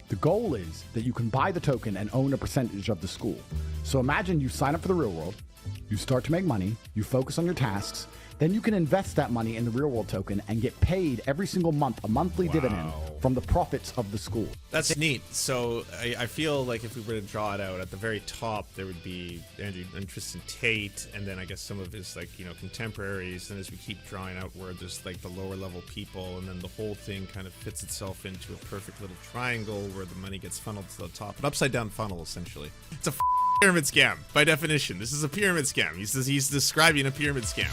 The goal is that you can buy the token and own a percentage of the school. So imagine you sign up for the real world, you start to make money, you focus on your tasks, then you can invest that money in the real world token and get paid every single month a monthly dividend from the profits of the school. That's neat. So I feel like if we were to draw it out, at the very top there would be Andrew and Tristan Tate, and then I guess some of his, like, you know, contemporaries. And as we keep drawing outward, there's like the lower level people, and then the whole thing kind of fits itself into a perfect little triangle where the money gets funneled to the top. An upside down funnel, essentially. It's a pyramid scam by definition. This is a pyramid scam. He's describing a pyramid scam.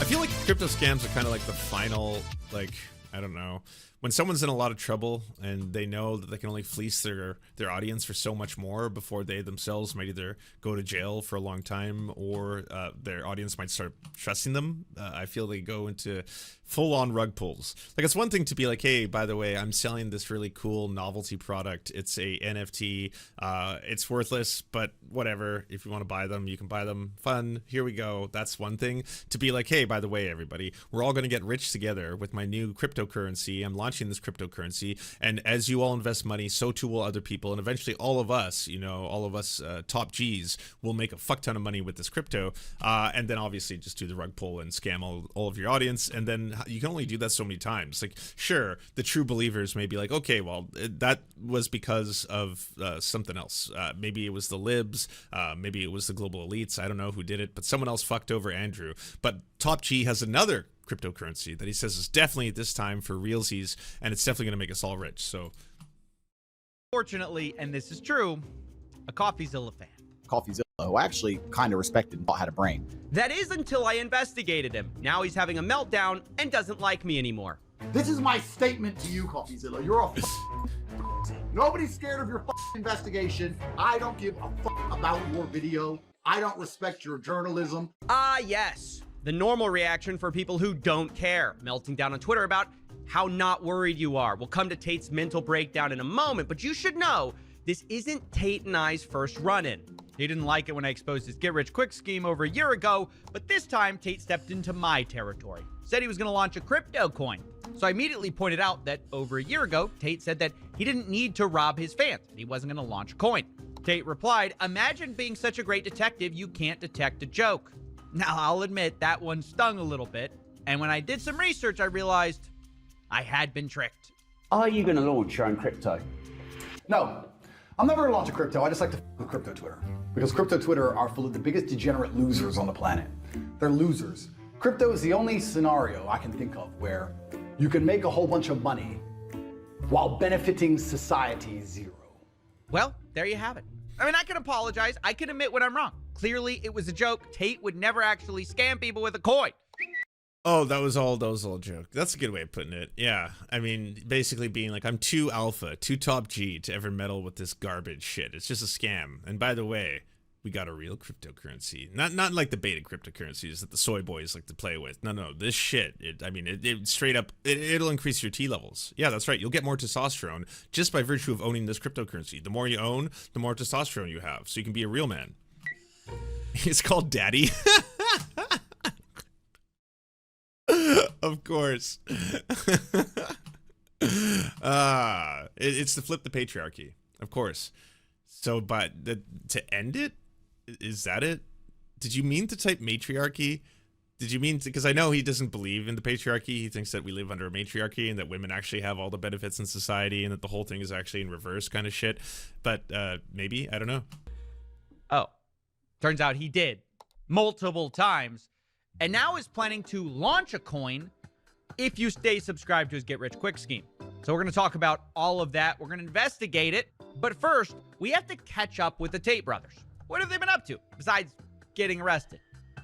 I feel like crypto scams are kind of like the final, like, I don't know, when someone's in a lot of trouble and they know that they can only fleece their audience for so much more before they themselves might either go to jail for a long time or their audience might start trusting them. I feel they go into full-on rug pulls. Like, it's one thing to be like, hey, by the way, I'm selling this really cool novelty product. It's a NFT. It's worthless, but whatever. If you want to buy them, you can buy them. Fun. Here we go. That's one thing. To be like, hey, by the way, everybody, we're all going to get rich together with my new cryptocurrency. I'm launching this cryptocurrency, and as you all invest money, so too will other people, and eventually all of us, you know, all of us top G's will make a fuck ton of money with this crypto, and then obviously just do the rug pull and scam all of your audience. And then you can only do that so many times. Like, sure, the true believers may be like, okay, well, that was because of something else. Maybe it was the libs, maybe it was the global elites. I don't know who did it, but someone else fucked over Andrew. But Top G has another cryptocurrency that he says is definitely at this time for realsies, and it's definitely going to make us all rich. So, fortunately, and this is true, a CoffeeZilla fan. CoffeeZilla, who I actually kind of respected and had a brain. That is until I investigated him. Now he's having a meltdown and doesn't like me anymore. This is my statement to you, CoffeeZilla. You're a nobody's scared of your investigation. I don't give a about your video. I don't respect your journalism. Ah, yes. The normal reaction for people who don't care. Melting down on Twitter about how not worried you are. We'll come to Tate's mental breakdown in a moment, but you should know this isn't Tate and I's first run-in. He didn't like it when I exposed his get-rich-quick scheme over a year ago, but this time Tate stepped into my territory. Said he was going to launch a crypto coin. So I immediately pointed out that over a year ago, Tate said that he didn't need to rob his fans, and he wasn't going to launch a coin. Tate replied, "Imagine being such a great detective you can't detect a joke." Now, I'll admit that one stung a little bit, and when I did some research, I realized I had been tricked. Are you going to launch your own crypto? No, I'm never going to launch a crypto. I just like to with crypto Twitter. Because crypto Twitter are full of the biggest degenerate losers on the planet. They're losers. Crypto is the only scenario I can think of where you can make a whole bunch of money while benefiting society zero. Well, there you have it. I mean, I can apologize. I can admit when I'm wrong. Clearly, it was a joke. Tate would never actually scam people with a coin. oh, that was all a joke. That's a good way of putting it. Yeah, I mean, basically being like, I'm too alpha, too top G to ever meddle with this garbage shit. It's just a scam. And by the way, we got a real cryptocurrency. Not like the beta cryptocurrencies that the soy boys like to play with. No, this shit, it straight up, it'll increase your T levels. Yeah, that's right. You'll get more testosterone just by virtue of owning this cryptocurrency. The more you own, the more testosterone you have. So you can be a real man. It's called Daddy. Of course. It's to flip the patriarchy. Of course. So, but to end it? Is that it? Did you mean to type matriarchy? Did you mean to, because I know he doesn't believe in the patriarchy. He thinks that we live under a matriarchy and that women actually have all the benefits in society and that the whole thing is actually in reverse kind of shit. But maybe, I don't know. Oh, turns out he did multiple times and now is planning to launch a coin if you stay subscribed to his Get Rich Quick scheme. So we're going to talk about all of that. We're going to investigate it. But first, we have to catch up with the Tate brothers. What have they been up to besides getting arrested?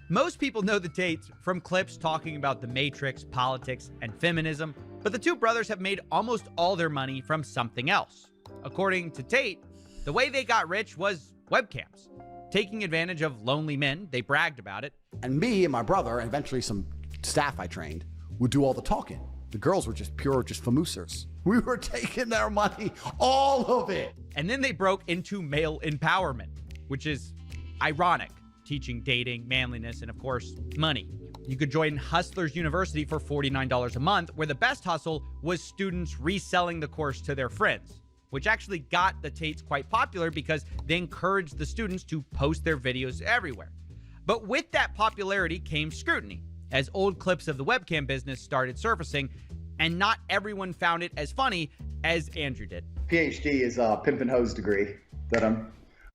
Most people know the Tates from clips talking about the Matrix, politics, and feminism, but the two brothers have made almost all their money from something else. According to Tate, the way they got rich was webcams. Taking advantage of lonely men, they bragged about it. And me and my brother, and eventually some staff I trained, would do all the talking. The girls were just famousers. We were taking their money, all of it. And then they broke into male empowerment, which is ironic, teaching dating, manliness, and of course, money. You could join Hustlers University for $49 a month, where the best hustle was students reselling the course to their friends, which actually got the Tates quite popular because they encouraged the students to post their videos everywhere. But with that popularity came scrutiny, as old clips of the webcam business started surfacing, and not everyone found it as funny as Andrew did. PhD is a pimp and hose degree that I'm...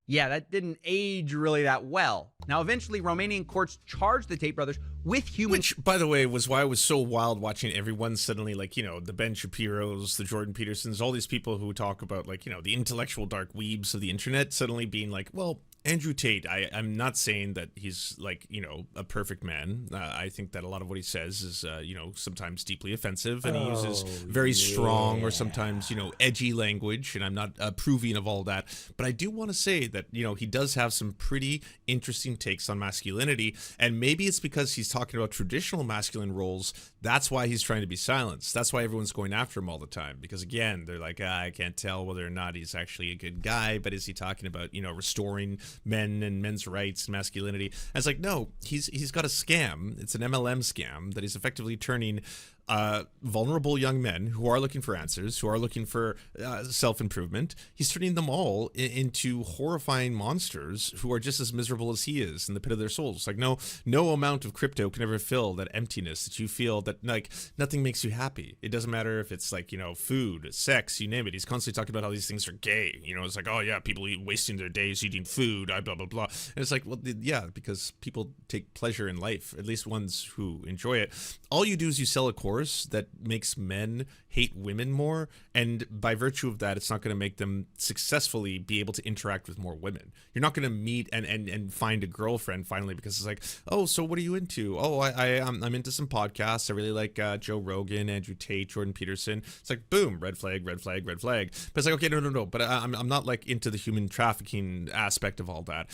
Yeah, that didn't age really that well. Now, eventually, Romanian courts charged the Tate brothers with human... Which, by the way, was why I was so wild watching everyone suddenly, like, you know, the Ben Shapiros, the Jordan Petersons, all these people who talk about, like, you know, the intellectual dark weebs of the internet suddenly being like, well, Andrew Tate, I'm not saying that he's, like, you know, a perfect man. I think that a lot of what he says is, you know, sometimes deeply offensive, and he uses very strong or sometimes, you know, edgy language, and I'm not approving of all that. But I do want to say that, you know, he does have some pretty interesting takes on masculinity, and maybe it's because he's talking about traditional masculine roles. That's why he's trying to be silenced. That's why everyone's going after him all the time, because, again, they're like, I can't tell whether or not he's actually a good guy, but is he talking about, you know, restoring men and men's rights and masculinity? And it's like, no, he's got a scam. It's an MLM scam that he's effectively turning vulnerable young men who are looking for answers, who are looking for self-improvement. He's turning them all into horrifying monsters who are just as miserable as he is in the pit of their souls. Like, no amount of crypto can ever fill that emptiness that you feel, that, like, nothing makes you happy. It doesn't matter if it's, like, you know, food, sex, you name it. He's constantly talking about how these things are gay. You know, it's like, oh yeah, people wasting their days eating food, blah, blah, blah. And it's like, well, yeah, because people take pleasure in life, at least ones who enjoy it. All you do is you sell a course that makes men hate women more, and by virtue of that, it's not going to make them successfully be able to interact with more women. You're not going to meet and find a girlfriend finally because it's like, oh, so what are you into? Oh, I'm into some podcasts. I really like Joe Rogan, Andrew Tate, Jordan Peterson. It's like, boom, red flag, red flag, red flag. But it's like, okay, no. But I'm not like into the human trafficking aspect of all that.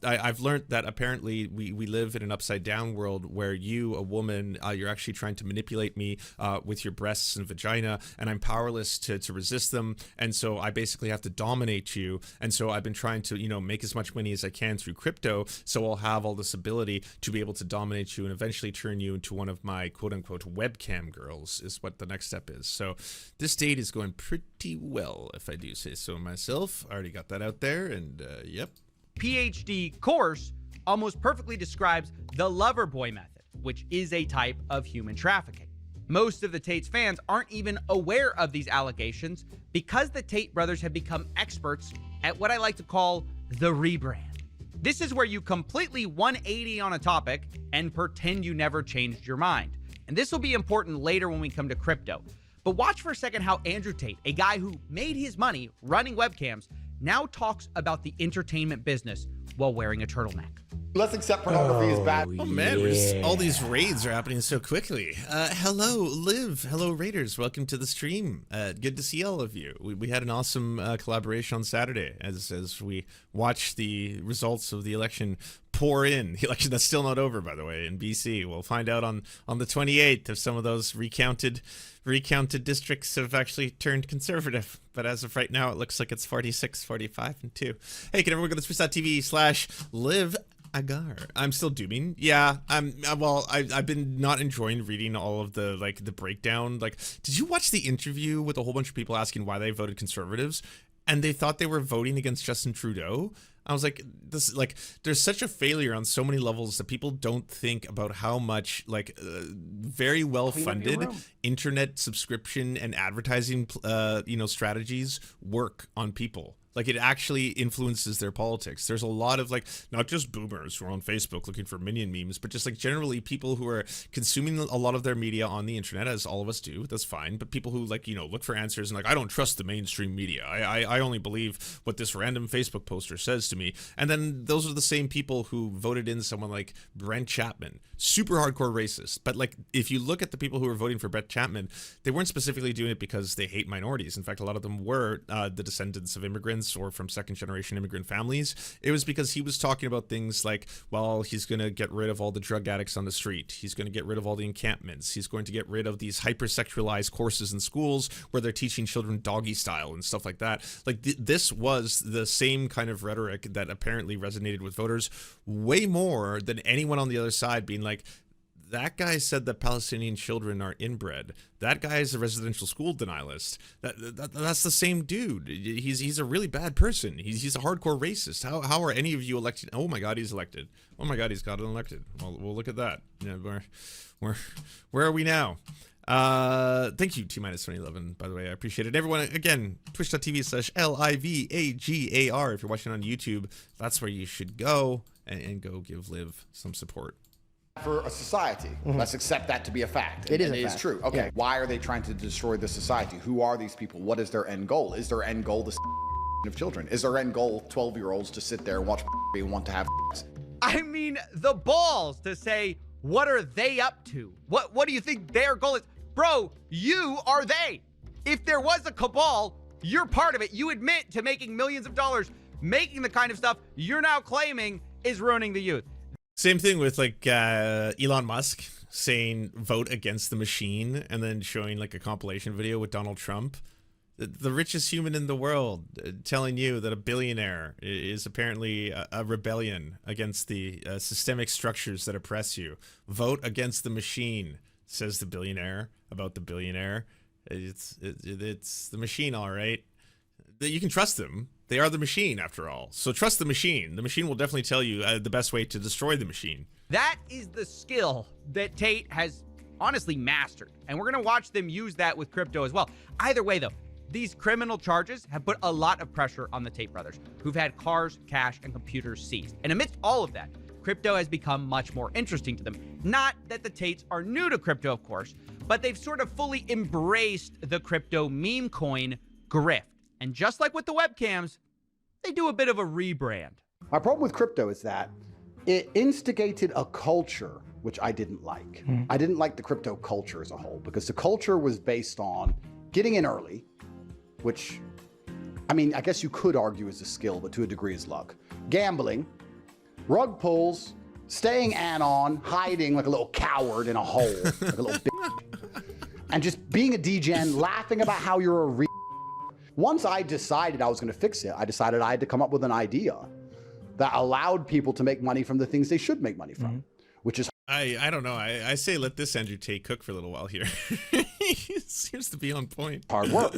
I've learned that apparently we live in an upside down world where you, a woman, you're actually trying to manipulate me with your breasts and vagina, and I'm powerless to resist them, and so I basically have to dominate you. And so I've been trying to, you know, make as much money as I can through crypto, so I'll have all this ability to be able to dominate you and eventually turn you into one of my quote-unquote webcam girls, is what the next step is. So this date is going pretty well, if I do say so myself. I already got that out there, and yep. PhD course almost perfectly describes the lover boy method, which is a type of human trafficking. Most of the Tate's fans aren't even aware of these allegations because the Tate brothers have become experts at what I like to call the rebrand. This is where you completely 180 on a topic and pretend you never changed your mind. And this will be important later when we come to crypto. But watch for a second how Andrew Tate, a guy who made his money running webcams, now talks about the entertainment business while wearing a turtleneck. Let's accept pornography as bad. Oh man, all these raids are happening so quickly. Hello, Liv. Hello, Raiders. Welcome to the stream. Good to see all of you. We had an awesome collaboration on Saturday as we watched the results of the election pour in. The election that's still not over, by the way, in BC. We'll find out on the 28th if some of those recounted districts have actually turned conservative. But as of right now, it looks like it's 46, 45, and 2. Hey, can everyone go to twitch.tv/live Agar? I'm still dooming. Yeah, I've been not enjoying reading all of the breakdown. Like, did you watch the interview with a whole bunch of people asking why they voted conservatives, and they thought they were voting against Justin Trudeau? I was like, there's such a failure on so many levels that people don't think about how much very well funded internet subscription and advertising strategies work on people. Like, it actually influences their politics. There's a lot of, not just boomers who are on Facebook looking for minion memes, but just, generally people who are consuming a lot of their media on the internet, as all of us do. That's fine. But people who, look for answers and, I don't trust the mainstream media. I only believe what this random Facebook poster says to me. And then those are the same people who voted in someone like Brent Chapman. Super hardcore racist. But, if you look at the people who were voting for Brent Chapman, they weren't specifically doing it because they hate minorities. In fact, a lot of them were the descendants of immigrants or from second-generation immigrant families. It was because he was talking about things like, well, he's going to get rid of all the drug addicts on the street. He's going to get rid of all the encampments. He's going to get rid of these hypersexualized courses in schools where they're teaching children doggy style and stuff like that. This was the same kind of rhetoric that apparently resonated with voters way more than anyone on the other side being like, That guy said that Palestinian children are inbred. That guy is a residential school denialist. That's the same dude. He's a really bad person. He's a hardcore racist. How are any of you elected? Oh my God, he's elected. Oh my God, he's gotten elected. Well, look at that. Yeah, where are we now? Thank you, T-2011, by the way. I appreciate it. Everyone, again, twitch.tv/LIVAGAR. If you're watching on YouTube, that's where you should go and go give Liv some support. For a society. Let's accept that to be a fact. It is and a it fact. is true. Okay, why are they trying to destroy the society? Who are these people? What is their end goal? Is their end goal the of children? Is their end goal 12-year-olds to sit there and watch and want to have I mean, the balls to say, what are they up to? What do you think their goal is? Bro, you are they. If there was a cabal, you're part of it. You admit to making millions of dollars, making the kind of stuff you're now claiming is ruining the youth. Same thing with like Elon Musk saying vote against the machine and then showing like a compilation video with Donald Trump. The richest human in the world telling you that a billionaire is apparently a rebellion against the systemic structures that oppress you. Vote against the machine, says the billionaire about the billionaire. It's the machine, all right. You can trust them. They are the machine, after all. So trust the machine. The machine will definitely tell you the best way to destroy the machine. That is the skill that Tate has honestly mastered. And we're going to watch them use that with crypto as well. Either way, though, these criminal charges have put a lot of pressure on the Tate brothers, who've had cars, cash, and computers seized. And amidst all of that, crypto has become much more interesting to them. Not that the Tates are new to crypto, of course, but they've sort of fully embraced the crypto meme coin grift. And just like with the webcams, they do a bit of a rebrand. My problem with crypto is that it instigated a culture which I didn't like. I didn't like the crypto culture as a whole because the culture was based on getting in early, which, I mean, I guess you could argue is a skill, but to a degree is luck. Gambling, rug pulls, staying anon, hiding like a little coward in a hole, like a little bitch, and just being a degen, laughing about how you're a Once I decided I was going to fix it, I decided I had to come up with an idea that allowed people to make money from the things they should make money from, which is I don't know. I say let this Andrew Tate cook for a little while here. He seems to be on point. hard work.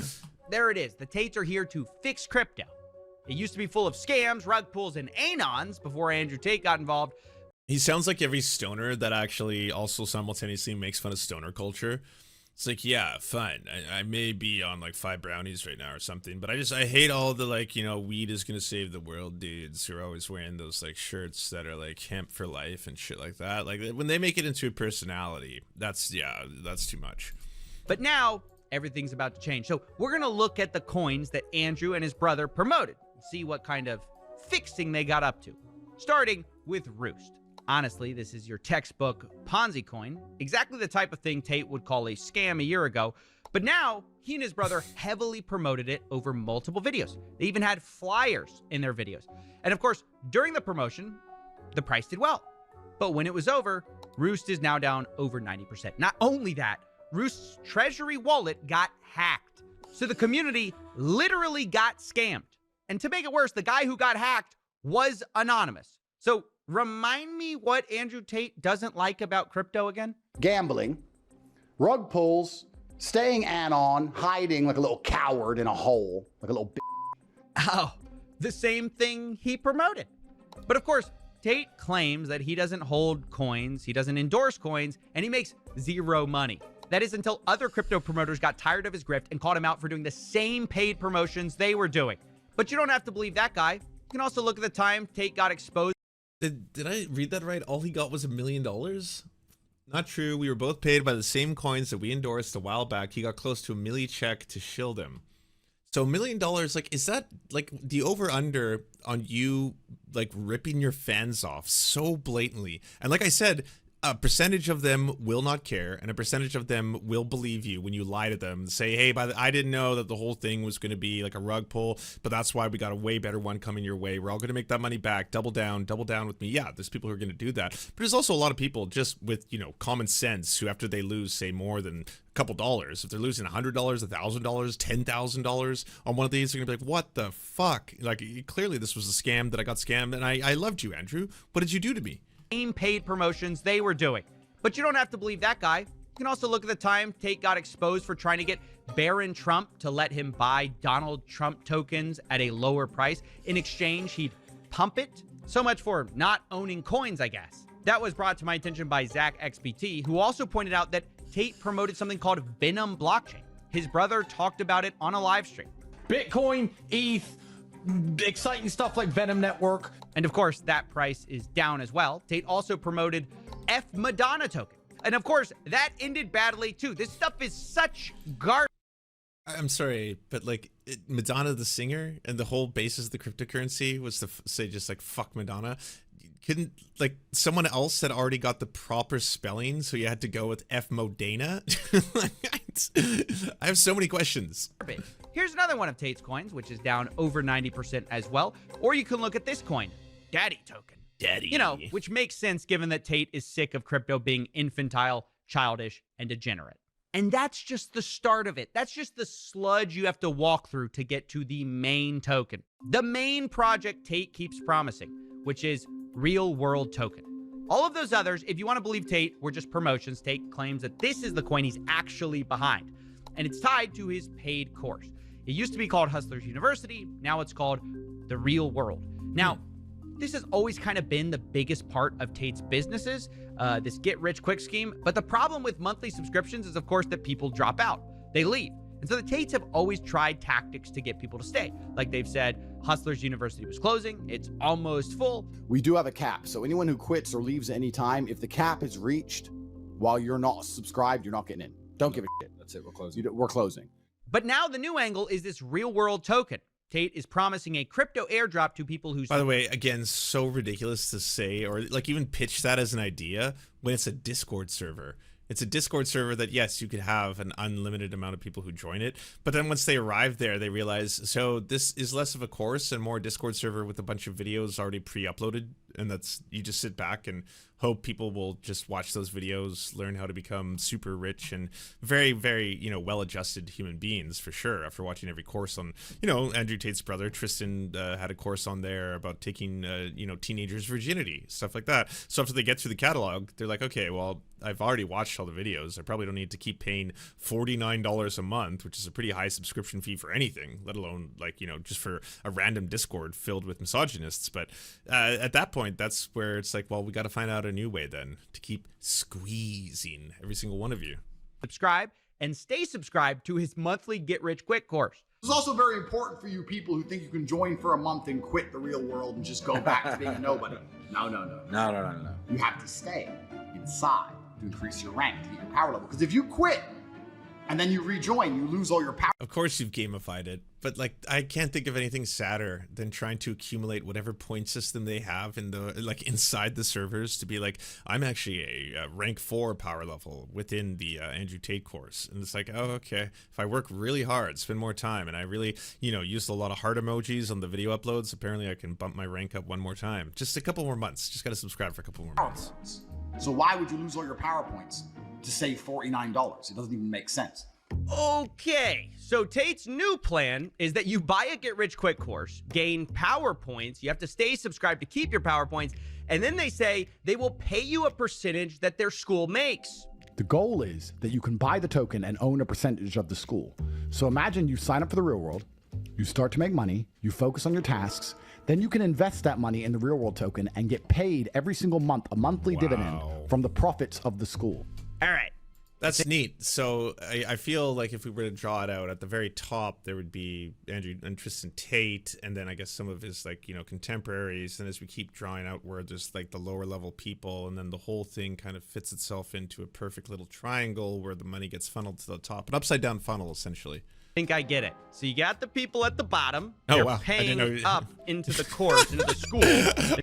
There it is. The Tates are here to fix crypto. It used to be full of scams, rug pulls, and anons before Andrew Tate got involved. He sounds like every stoner that actually also simultaneously makes fun of stoner culture. It's like, yeah, fine. I may be on like 5 brownies right now or something, but I hate all the like, you know, weed is going to save the world dudes who are always wearing those like shirts that are like hemp for life and shit like that. Like when they make it into a personality, that's too much. But now everything's about to change. So we're going to look at the coins that Andrew and his brother promoted and see what kind of fixing they got up to. Starting with Roost. Honestly, this is your textbook Ponzi coin, exactly the type of thing Tate would call a scam a year ago. But now, he and his brother heavily promoted it over multiple videos. They even had flyers in their videos. And of course, during the promotion, the price did well. But when it was over, Roost is now down over 90%. Not only that, Roost's treasury wallet got hacked. So the community literally got scammed. And to make it worse, the guy who got hacked was anonymous. So remind me what Andrew Tate doesn't like about crypto again? Gambling, rug pulls, staying anon, hiding like a little coward in a hole, like a little bitch. Oh, the same thing he promoted. But of course, Tate claims that he doesn't hold coins, he doesn't endorse coins, and he makes zero money. That is until other crypto promoters got tired of his grift and called him out for doing the same paid promotions they were doing. But you don't have to believe that guy. You can also look at the time Tate got exposed. Did I read that right? All he got was $1 million? Not true. We were both paid by the same coins that we endorsed a while back. He got close to $1 million check to shield him. So $1 million, like, is that like the over under on you like ripping your fans off so blatantly? And like I said, a percentage of them will not care, and a percentage of them will believe you when you lie to them. Say, hey, I didn't know that the whole thing was going to be like a rug pull, but that's why we got a way better one coming your way. We're all going to make that money back. Double down with me. Yeah, there's people who are going to do that. But there's also a lot of people just with, you know, common sense who after they lose, say, more than a couple dollars, if they're losing $100, $1,000, $10,000 on one of these, they're going to be like, what the fuck? Like, clearly this was a scam that I got scammed, and I loved you, Andrew. What did you do to me? Same paid promotions they were doing. But you don't have to believe that guy. You can also look at the time Tate got exposed for trying to get Barron Trump to let him buy Donald Trump tokens at a lower price. In exchange, he'd pump it. So much for not owning coins, I guess. That was brought to my attention by Zach XBT, who also pointed out that Tate promoted something called Venom blockchain. His brother talked about it on a live stream. Bitcoin, ETH, exciting stuff like Venom Network. And of course, that price is down as well. Tate also promoted F Madonna token. And of course, that ended badly too. This stuff is such garbage. I'm sorry, but like Madonna the singer and the whole basis of the cryptocurrency was to say just like fuck Madonna. Couldn't like someone else had already got the proper spelling, so you had to go with F Modana? I have so many questions. Here's another one of Tate's coins, which is down over 90% as well. Or you can look at this coin, Daddy token. Daddy. You know, which makes sense given that Tate is sick of crypto being infantile, childish, and degenerate. And that's just the start of it. That's just the sludge you have to walk through to get to the main token. The main project Tate keeps promising, which is real world token. All of those others, if you want to believe Tate, were just promotions. Tate claims that this is the coin he's actually behind, and it's tied to his paid course. It used to be called Hustlers University. Now it's called The Real World. Now, this has always kind of been the biggest part of Tate's businesses, this get-rich-quick scheme. But the problem with monthly subscriptions is, of course, that people drop out. They leave. And so the Tates have always tried tactics to get people to stay. Like they've said, Hustlers University was closing. It's almost full. We do have a cap, so anyone who quits or leaves at any time, if the cap is reached while you're not subscribed, you're not getting in. Don't give a shit. That's it. We're closing. We're closing. But now the new angle is this real-world token. Tate is promising a crypto airdrop to people who... By the way, again, so ridiculous to say or like even pitch that as an idea when it's a Discord server. It's a Discord server that, yes, you could have an unlimited amount of people who join it. But then once they arrive there, they realize, so this is less of a course and more a Discord server with a bunch of videos already pre-uploaded. And that's, you just sit back and hope people will just watch those videos, learn how to become super rich and very, very, you know, well-adjusted human beings for sure. After watching every course on, you know, Andrew Tate's brother, Tristan, had a course on there about taking, you know, teenagers' virginity, stuff like that. So after they get through the catalog, they're like, okay, well, I've already watched all the videos. I probably don't need to keep paying $49 a month, which is a pretty high subscription fee for anything, let alone like, you know, just for a random Discord filled with misogynists. But at that point, that's where it's like, well, we got to find out a new way then to keep squeezing every single one of you. Subscribe and stay subscribed to his monthly Get Rich Quick course. It's also very important for you people who think you can join for a month and quit the real world and just go back to being a nobody. No. No. You have to stay inside to increase your rank, to get your power level. Because if you quit and then you rejoin, you lose all your power. Of course you've gamified it, but like I can't think of anything sadder than trying to accumulate whatever point system they have in the like inside the servers to be like, I'm actually a rank 4 power level within the Andrew Tate course. And it's like, oh, okay, if I work really hard, spend more time, and I really, you know, used a lot of heart emojis on the video uploads, apparently I can bump my rank up one more time. Just a couple more months. Just got to subscribe for a couple more months. So why would you lose all your power points to save $49? It doesn't even make sense. Okay, so Tate's new plan is that you buy a Get Rich Quick course, gain power points, you have to stay subscribed to keep your power points, and then they say they will pay you a percentage that their school makes. The goal is that you can buy the token and own a percentage of the school. So imagine you sign up for the real world, you start to make money, you focus on your tasks, then you can invest that money in the real world token and get paid every single month a monthly dividend from the profits of the school. All right. That's neat. So I feel like if we were to draw it out at the very top, there would be Andrew and Tristan Tate, and then I guess some of his like, you know, contemporaries. And as we keep drawing outward, there's like the lower level people, and then the whole thing kind of fits itself into a perfect little triangle where the money gets funneled to the top, an upside down funnel essentially. I think I get it. So you got the people at the bottom. Oh, They're wow. paying up into the course, into the school.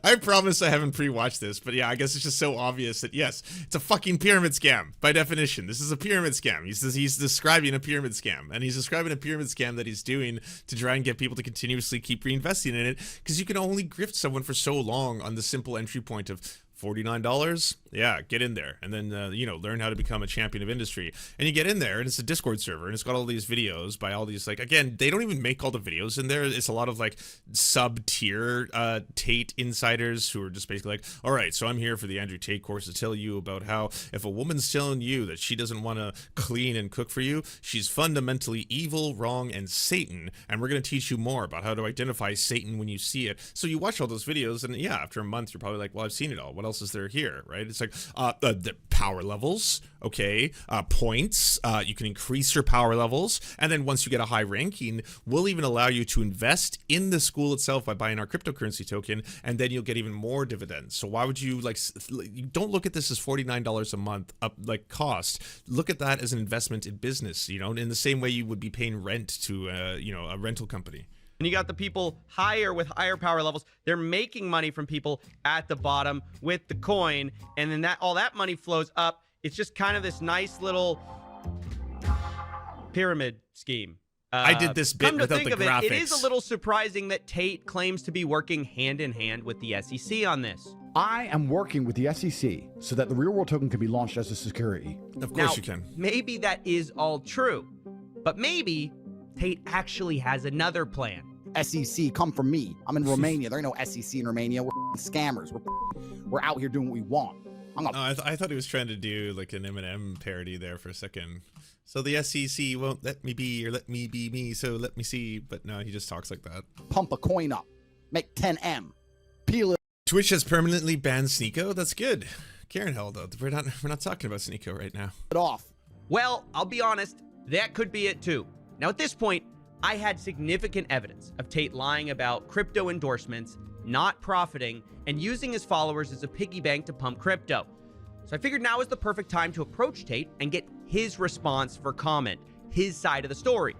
I promise I haven't pre-watched this, but yeah, I guess it's just so obvious that yes, it's a fucking pyramid scam by definition. This is a pyramid scam. He's describing a pyramid scam, and he's describing a pyramid scam that he's doing to try and get people to continuously keep reinvesting in it, because you can only grift someone for so long on the simple entry point of $49, yeah, get in there, and then you know, learn how to become a champion of industry. And you get in there, and it's a Discord server, and it's got all these videos by all these, like, again, they don't even make all the videos in there. It's a lot of like sub-tier Tate insiders who are just basically like, all right, so I'm here for the Andrew Tate course to tell you about how if a woman's telling you that she doesn't want to clean and cook for you, she's fundamentally evil, wrong, and Satan, and we're going to teach you more about how to identify Satan when you see it. So you watch all those videos, and yeah, after a month, you're probably like, well, I've seen it all. What else is there here, right? It's like the power levels, okay, points. You can increase your power levels, and then once you get a high ranking, we'll even allow you to invest in the school itself by buying our cryptocurrency token, and then you'll get even more dividends. So why would you you don't look at this as $49 a month like cost. Look at that as an investment in business, you know, in the same way you would be paying rent to you know, a rental company. And you got the people higher with higher power levels. They're making money from people at the bottom with the coin, and then all that money flows up. It's just kind of this nice little pyramid scheme. I did this bit without the graphics. It is a little surprising that Tate claims to be working hand in hand with the SEC on this. I am working with the SEC so that the real world token can be launched as a security. Of course you can. Maybe that is all true, but maybe Tate actually has another plan. SEC, come from me. I'm in Romania. There ain't no SEC in Romania. We're scammers. We're out here doing what we want. I thought he was trying to do like an Eminem parody there for a second. So the SEC won't let me be or let me be me, so let me see. But no, he just talks like that. Pump a coin up. Make 10M. Peel it. Twitch has permanently banned Sneeko. That's good. Karen, hell though, we're not talking about Sneeko right now. Off. Well, I'll be honest, that could be it too. Now at this point, I had significant evidence of Tate lying about crypto endorsements, not profiting, and using his followers as a piggy bank to pump crypto. So I figured now is the perfect time to approach Tate and get his response for comment, his side of the story.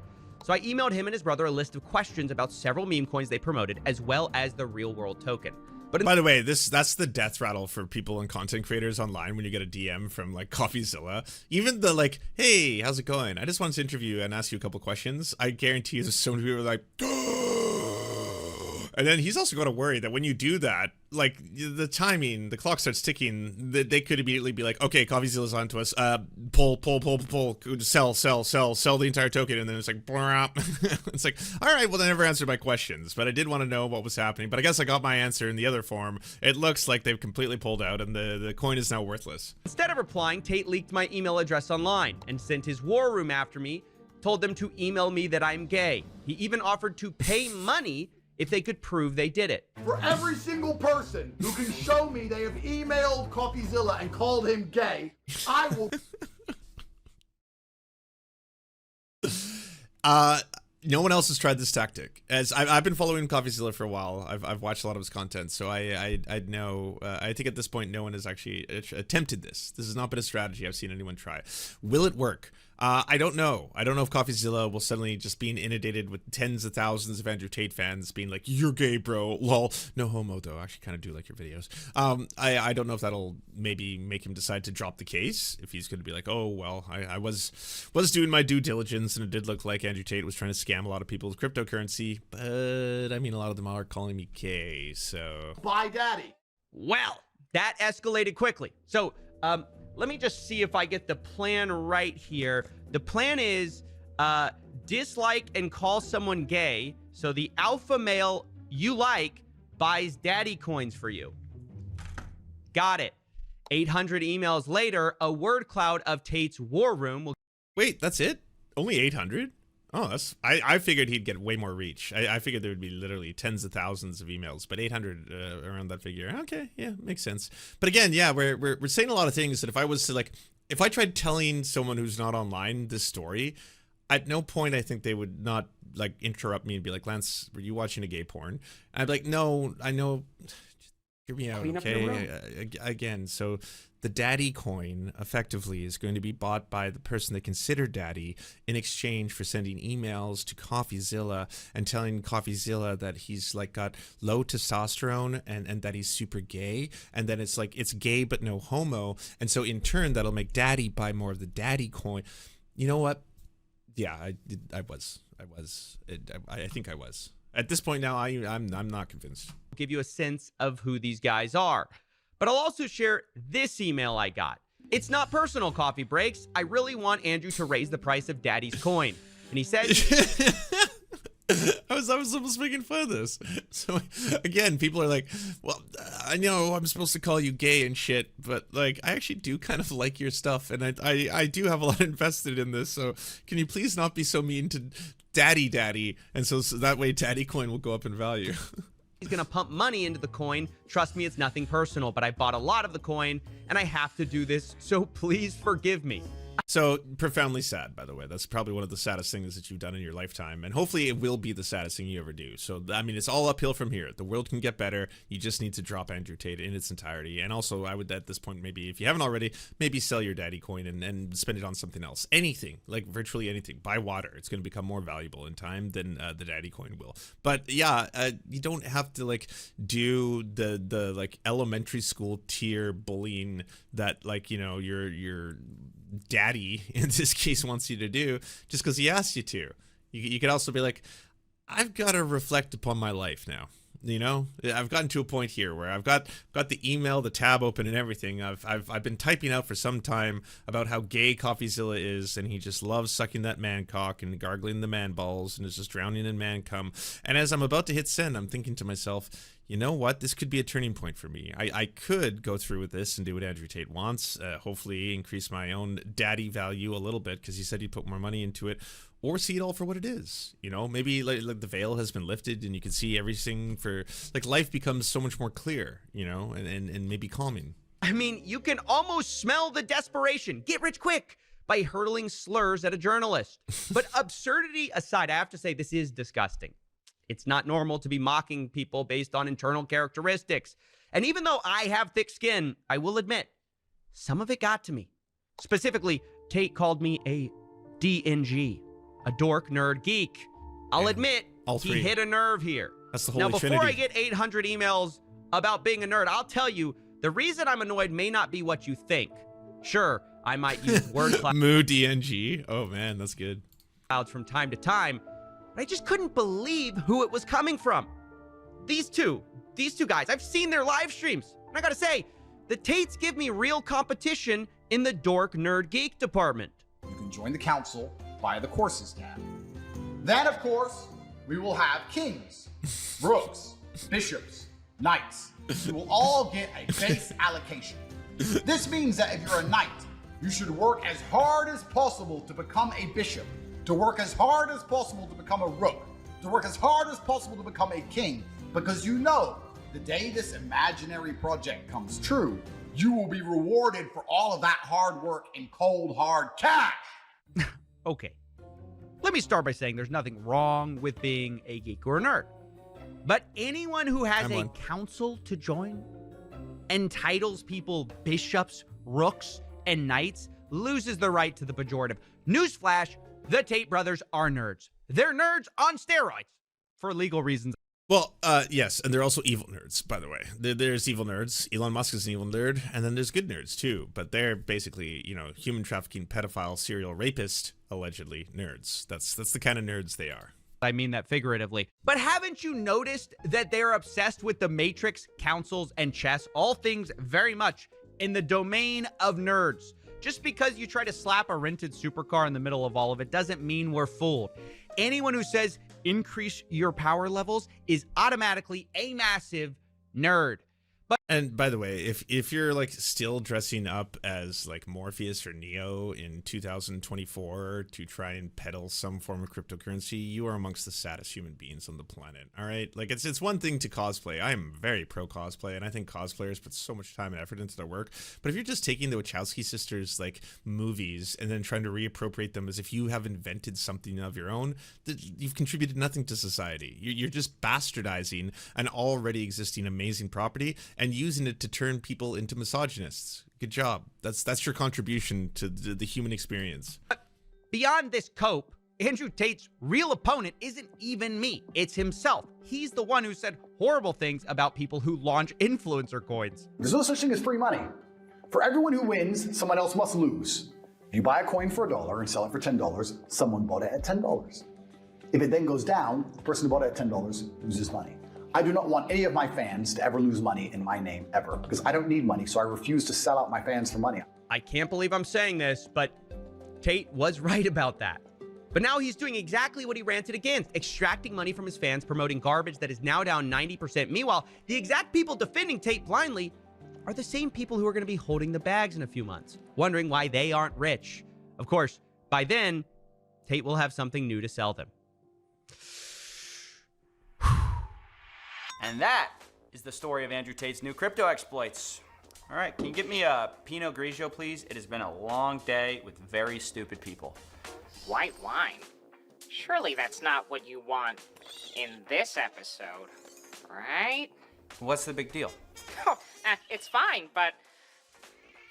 So I emailed him and his brother a list of questions about several meme coins they promoted, as well as the real world token. But by the way, that's the death rattle for people and content creators online when you get a DM from like CoffeeZilla. Even the like, hey, how's it going? I just wanted to interview and ask you a couple questions. I guarantee you there's so many people like, and then he's also got to worry that when you do that, like the timing, the clock starts ticking, they could immediately be like, okay, CoffeeZilla's on to us, pull, sell the entire token, and then it's like, it's like, all right, well, they never answered my questions, but I did want to know what was happening, but I guess I got my answer in the other form. It looks like they've completely pulled out, and the coin is now worthless. Instead of replying, Tate leaked my email address online and sent his war room after me, told them to email me that I'm gay. He even offered to pay money if they could prove they did it. For every single person who can show me they have emailed CoffeeZilla and called him gay, I will... No one else has tried this tactic. As I've been following CoffeeZilla for a while. I've watched a lot of his content, so I know. I think at this point, no one has actually attempted this. This has not been a strategy I've seen anyone try. Will it work? I don't know. I don't know if CoffeeZilla will suddenly just be inundated with tens of thousands of Andrew Tate fans being like, "You're gay, bro." Lol. No homo though. I actually kind of do like your videos. I don't know if that'll maybe make him decide to drop the case. If he's going to be like, "Oh well, I was doing my due diligence, and it did look like Andrew Tate was trying to scam a lot of people with cryptocurrency." But I mean, a lot of them are calling me gay, so. Bye, daddy. Well, that escalated quickly. So, let me just see if I get the plan right here. The plan is dislike and call someone gay, so the alpha male you like buys daddy coins for you. Got it. 800 emails later, a word cloud of Tate's war room will... Wait, that's it? Only 800? Oh, that's... I figured he'd get way more reach. I figured there would be literally tens of thousands of emails, but 800 around that figure. Okay, yeah, makes sense. But again, yeah, we're saying a lot of things that if I was to like... If I tried telling someone who's not online this story, at no point I think they would not like interrupt me and be like, "Lance, were you watching a gay porn?" And I'd be like, "No, I know. Just hear me out, okay?" Again, so the daddy coin effectively is going to be bought by the person they consider daddy in exchange for sending emails to CoffeeZilla and telling CoffeeZilla that he's like got low testosterone and that he's super gay, and then it's like it's gay but no homo, and so in turn that'll make daddy buy more of the daddy coin. You know what? Yeah, I think I was. At this point now, I'm not convinced. give you a sense of who these guys are. But I'll also share this email I got. It's not personal, Coffee Breaks. I really want Andrew to raise the price of Daddy's coin. And he said... I was almost making fun of this. So again, people are like, well, I know I'm supposed to call you gay and shit, but like, I actually do kind of like your stuff, and I do have a lot invested in this, so can you please not be so mean to daddy, and so that way Daddy coin will go up in value. He's gonna pump money into the coin. Trust me, it's nothing personal, but I bought a lot of the coin, and I have to do this, so please forgive me. So profoundly sad, by the way. That's probably one of the saddest things that you've done in your lifetime, and hopefully it will be the saddest thing you ever do. So I mean, it's all uphill from here. The world can get better. You just need to drop Andrew Tate in its entirety. And also, I would at this point, maybe if you haven't already, maybe sell your Daddy coin and spend it on something else. Anything, like virtually anything. Buy water. It's going to become more valuable in time than the Daddy coin will. But yeah, you don't have to like do the like elementary school tier bullying that, like, you know, your daddy in this case wants you to do just because he asked you to. You could also be like, I've got to reflect upon my life now. You know, I've gotten to a point here where I've got the email, the tab open and everything. I've been typing out for some time about how gay CoffeeZilla is, and he just loves sucking that man cock and gargling the man balls and is just drowning in man cum. And as I'm about to hit send, I'm thinking to myself, you know what? This could be a turning point for me. I could go through with this and do what Andrew Tate wants, hopefully increase my own daddy value a little bit because he said he'd put more money into it, or see it all for what it is. You know, maybe like the veil has been lifted and you can see everything for, like, life becomes so much more clear, you know, and maybe calming. I mean, you can almost smell the desperation. Get rich quick by hurling slurs at a journalist. But absurdity aside, I have to say this is disgusting. It's not normal to be mocking people based on internal characteristics. And even though I have thick skin, I will admit, some of it got to me. Specifically, Tate called me a DNG, a dork, nerd, geek. I'll admit, he hit a nerve here. That's the Holy Now, before Trinity. I get 800 emails about being a nerd, I'll tell you, the reason I'm annoyed may not be what you think. Sure, I might use word clouds. Moo DNG. Oh man, that's good. From time to time, but I just couldn't believe who it was coming from. These two guys, I've seen their live streams, and I gotta say, the Tates give me real competition in the dork, nerd, geek department. You can join the council via the courses tab. Then, of course, we will have kings, rooks, bishops, knights. You will all get a base allocation. This means that if you're a knight, you should work as hard as possible to become a bishop, to work as hard as possible to become a rook, to work as hard as possible to become a king, because you know the day this imaginary project comes true, you will be rewarded for all of that hard work in cold, hard cash. Okay, let me start by saying there's nothing wrong with being a geek or a nerd. But anyone who has a council to join, entitles people bishops, rooks, and knights, loses the right to the pejorative. Newsflash, the Tate brothers are nerds. They're nerds on steroids for legal reasons. Well, yes, and they're also evil nerds, by the way. There's evil nerds. Elon Musk is an evil nerd, and then there's good nerds, too. But they're basically, you know, human trafficking, pedophile, serial rapist, allegedly, nerds. That's the kind of nerds they are. I mean that figuratively. But haven't you noticed that they're obsessed with the Matrix, councils, and chess, all things very much in the domain of nerds? Just because you try to slap a rented supercar in the middle of all of it doesn't mean we're fooled. Anyone who says increase your power levels is automatically a massive nerd. And by the way, if you're like still dressing up as like Morpheus or Neo in 2024 to try and peddle some form of cryptocurrency, you are amongst the saddest human beings on the planet. All right, like it's one thing to cosplay. I am very pro cosplay, and I think cosplayers put so much time and effort into their work. But if you're just taking the Wachowski sisters like movies and then trying to reappropriate them as if you have invented something of your own, you've contributed nothing to society. You're just bastardizing an already existing amazing property and using it to turn people into misogynists. Good job. That's your contribution to the human experience. But beyond this cope, Andrew Tate's real opponent isn't even me. It's himself. He's the one who said horrible things about people who launch influencer coins. There's no such thing as free money. For everyone who wins, someone else must lose. If you buy a coin for $1 and sell it for $10, someone bought it at $10. If it then goes down, the person who bought it at $10 loses money. I do not want any of my fans to ever lose money in my name ever, because I don't need money, so I refuse to sell out my fans for money. I can't believe I'm saying this, but Tate was right about that. But now he's doing exactly what he ranted against, extracting money from his fans, promoting garbage that is now down 90%. Meanwhile, the exact people defending Tate blindly are the same people who are going to be holding the bags in a few months, wondering why they aren't rich. Of course, by then, Tate will have something new to sell them. And that is the story of Andrew Tate's new crypto exploits. All right, can you get me a Pinot Grigio, please? It has been a long day with very stupid people. White wine? Surely that's not what you want in this episode, right? What's the big deal? Oh, it's fine, but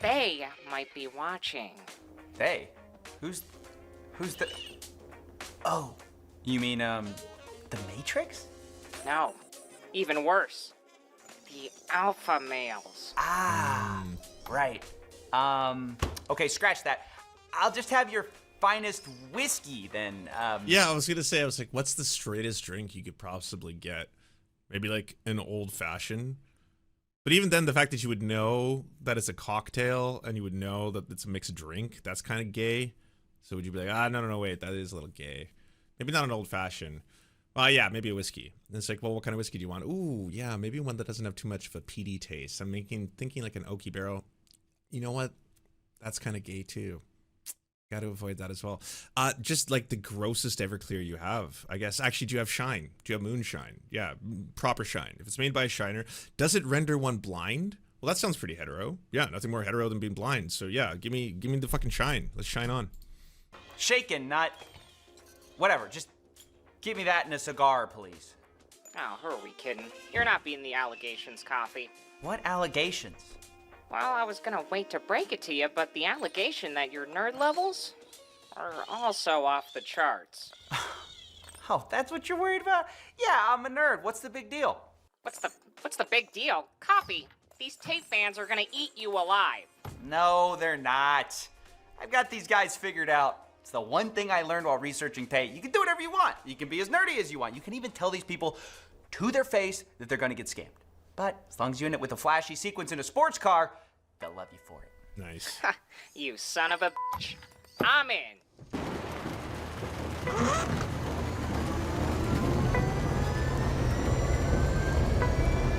they might be watching. They? Who's the... Oh, you mean, the Matrix? No, even worse. The alpha males. Ah, right. Okay, scratch that. I'll just have your finest whiskey then. Yeah, I was gonna say, I was like, what's the straightest drink you could possibly get? Maybe like an old fashioned. But even then, the fact that you would know that it's a cocktail and you would know that it's a mixed drink, that's kind of gay. So would you be like, no, wait, that is a little gay. Maybe not an old fashioned. Yeah, maybe a whiskey. And it's like, well, what kind of whiskey do you want? Ooh, yeah, maybe one that doesn't have too much of a peaty taste. I'm thinking like an oaky barrel. You know what? That's kind of gay too. Got to avoid that as well. Just like the grossest Everclear you have, I guess. Actually, do you have shine? Do you have moonshine? Yeah, proper shine. If it's made by a shiner, does it render one blind? Well, that sounds pretty hetero. Yeah, nothing more hetero than being blind. So yeah, give me the fucking shine. Let's shine on. Shaken, not... Whatever, just give me that in a cigar, please. Oh, who are we kidding? You're not beating the allegations, Coffee. What allegations? Well, I was gonna wait to break it to you, but the allegation that your nerd levels are also off the charts. Oh, that's what you're worried about? Yeah, I'm a nerd. What's the big deal? What's the big deal? Coffee, these Tate fans are gonna eat you alive. No, they're not. I've got these guys figured out. It's the one thing I learned while researching Tate. You can do whatever you want. You can be as nerdy as you want. You can even tell these people to their face that they're gonna get scammed. But as long as you end it with a flashy sequence in a sports car, they'll love you for it. Nice. You son of a bitch. I'm in.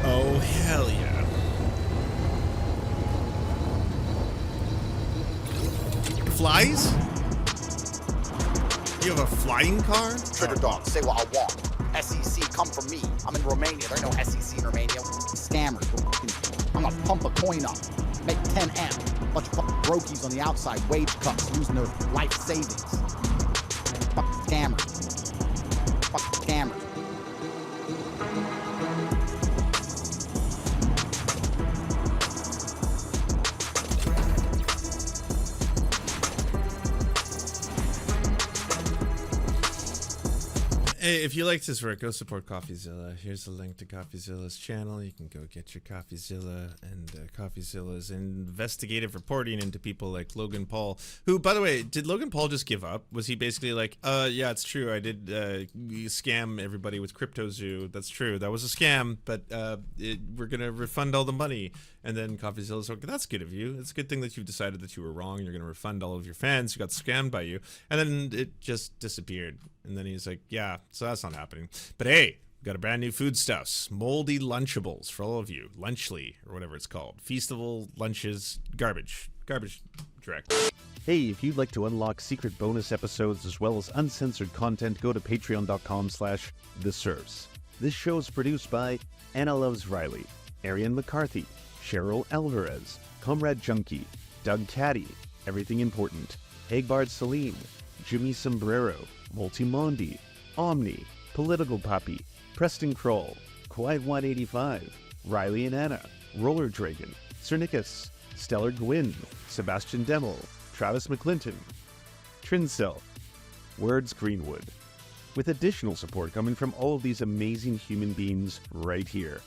Oh, hell yeah. Flies? You have a flying car? Trigger dog, say what I want. SEC, come from me. I'm in Romania. There ain't no SEC in Romania. Scammers. I'm gonna pump a coin up, make 10M. Bunch of fucking brokies on the outside, wage cuts, losing their life savings. Fucking scammers. Fucking scammers. Hey, if you like this work, go support CoffeeZilla. Here's a link to CoffeeZilla's channel. You can go get your CoffeeZilla, and CoffeeZilla's investigative reporting into people like Logan Paul, who, by the way, did Logan Paul just give up? Was he basically like, yeah, it's true, I did scam everybody with CryptoZoo. That's true, that was a scam, but we're gonna refund all the money. And then CoffeeZilla's like, that's good of you. It's a good thing that you've decided that you were wrong. You're gonna refund all of your fans who got scammed by you. And then it just disappeared. And then he's like, yeah, so that's not happening. But hey, we got a brand new foodstuffs, moldy Lunchables for all of you. Lunchly, or whatever it's called. Feastable lunches, garbage direct. Hey, if you'd like to unlock secret bonus episodes as well as uncensored content, go to patreon.com/The Serfs. This show is produced by Anna Loves Riley, Arian McCarthy, Cheryl Alvarez, Comrade Junkie, Doug Caddy, Everything Important, Hagbard Celine, Jimmy Sombrero, Multimondi, Omni, Political Puppy, Preston Kroll, Quiet 185, Riley and Anna, Roller Dragon, Cernicus, Stellar Gwyn, Sebastian Demel, Travis McClinton, Trincel, Words Greenwood, with additional support coming from all of these amazing human beings right here.